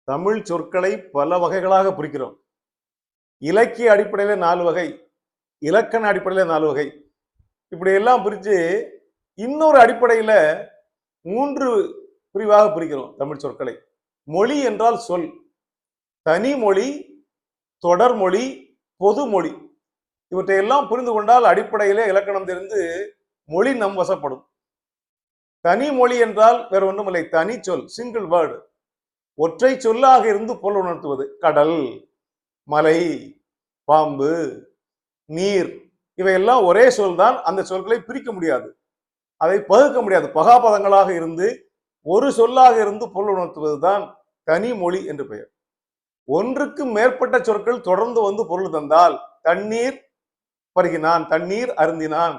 தமிழ் சொற்களை பல வகைகளாக பிரிக்கிறோம். இலக்கிய அடிப்படையில 4 வகை, இலக்கண அடிப்படையில 4 வகை. இப்படி எல்லாம் பிரிச்சு இன்னொரு அடிப்படையில 3 பிரிவாக பிரிக்கிறோம் தமிழ் சொற்களை. மொழி என்றால் சொல், தனி மொழி, தொடர்மொழி, பொதுமொழி. இவற்றை எல்லாம் புரிந்து கொண்டால் அடிப்படையிலே இலக்கணம் தெரிந்து மொழி நம் வசப்படும். தனி மொழி என்றால் வேற ஒன்றுமில்லை, தனி சொல், சிங்கிள் வேர்டு. ஒற்றை சொல்லாக இருந்து பொருள் உணர்த்துவது. கடல், மலை, பாம்பு, நீர், இவையெல்லாம் ஒரே சொல் தான். அந்த சொற்களை பிரிக்க முடியாது, அதை பகுக்க முடியாது. பகாபதங்களாக இருந்து ஒரு சொல்லாக இருந்து பொருள் உணர்த்துவது தான் தனி மொழி என்று பெயர். ஒன்றுக்கு மேற்பட்ட சொற்கள் தொடர்ந்து வந்து பொருள் தந்தால், தண்ணீர் பருகினான், தண்ணீர் அருந்தினான்,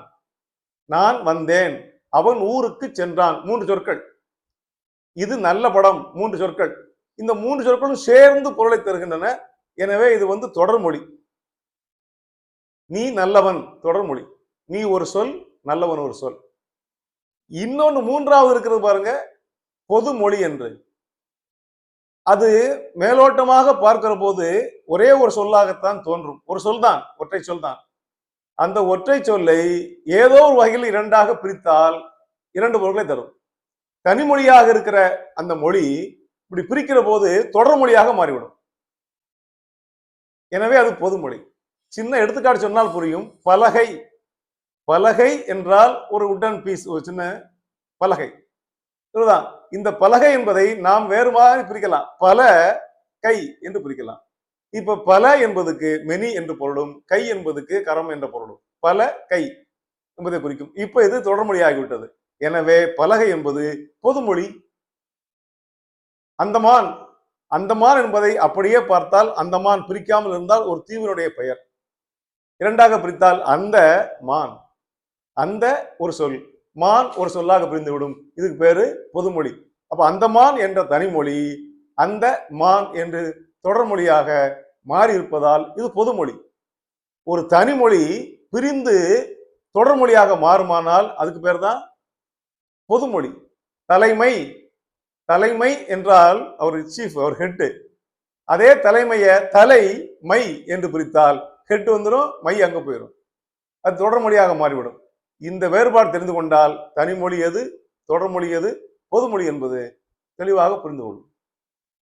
நான் வந்தேன், அவன் ஊருக்கு சென்றான், 3 சொற்கள். இது நல்ல படம், 3 சொற்கள். இந்த 3 சொற்களும் சேர்ந்து பொருளை தருகின்றன. எனவே இது தொடர்மொழி. நீ நல்லவன் தொடர்மொழி, நீ ஒரு சொல், நல்லவன் ஒரு சொல். இன்னொன்னு 3வது இருக்கிறது பாருங்க, பொதுமொழி என்று. அது மேலோட்டமாக பார்க்கிற போது ஒரே ஒரு சொல்லாகத்தான் தோன்றும். ஒரு சொல் தான், ஒற்றை சொல் தான். அந்த ஒற்றை சொல்லை ஏதோ ஒரு வகையில் 2ஆக பிரித்தால் 2 பொருட்களை தரும். தனிமொழியாக இருக்கிற அந்த மொழி இப்படி பிரிக்கிற போது தொடர்மொழியாக மாறிவிடும். எனவே அது பொதுமொழி. சின்ன எடுத்துக்காட்டு சொன்னால் புரியும். பலகை. பலகை என்றால் ஒரு உட்டன் பீஸ், ஒரு சின்ன பலகை. இதுதான். இந்த பலகை என்பதை நாம் வேறு மாதிரி பிரிக்கலாம். பல கை என்று பிரிக்கலாம். இப்ப பல என்பதுக்கு மெனி என்று பொருளும், கை என்பதுக்கு கரம் என்ற பொருளும். பல கை என்பதை குறிக்கும். இப்ப இது தொடர்மொழி ஆகிவிட்டது. எனவே பலகை என்பது பொதுமொழி. அந்தமான், அந்தமான் என்பதை அப்படியே பார்த்தால், அந்தமான் பிரிக்காமல் இருந்தால் ஒரு தீவினுடைய பெயர். 2ஆக பிரித்தால் அந்த மான், அந்த ஒரு சொல், மான் ஒரு சொல்லாக பிரிந்துவிடும். இதுக்கு பேரு பொதுமொழி. அப்ப அந்தமான் என்ற தனிமொழி அந்த மான் என்று தொடர்மொழியாக மாறி இருப்பதால் இது பொதுமொழி. ஒரு தனிமொழி பிரிந்து தொடர்மொழியாக மாறுமானால் அதுக்கு பேர் தான் பொதுமொழி. தலைமை, தலைமை என்றால் அவர் சீஃப், அவர் ஹெட். அதே தலைமையை தலை மை என்று பிரித்தால் ஹெட் வந்துடும், மை அங்க போயிடும். அது தொடர்மொழியாக மாறிவிடும். இந்த வேறுபாடு தெரிந்து கொண்டால் தனிமொழி எது, தொடர்மொழி எது, பொதுமொழி என்பது தெளிவாக புரிந்து கொள்ளும்.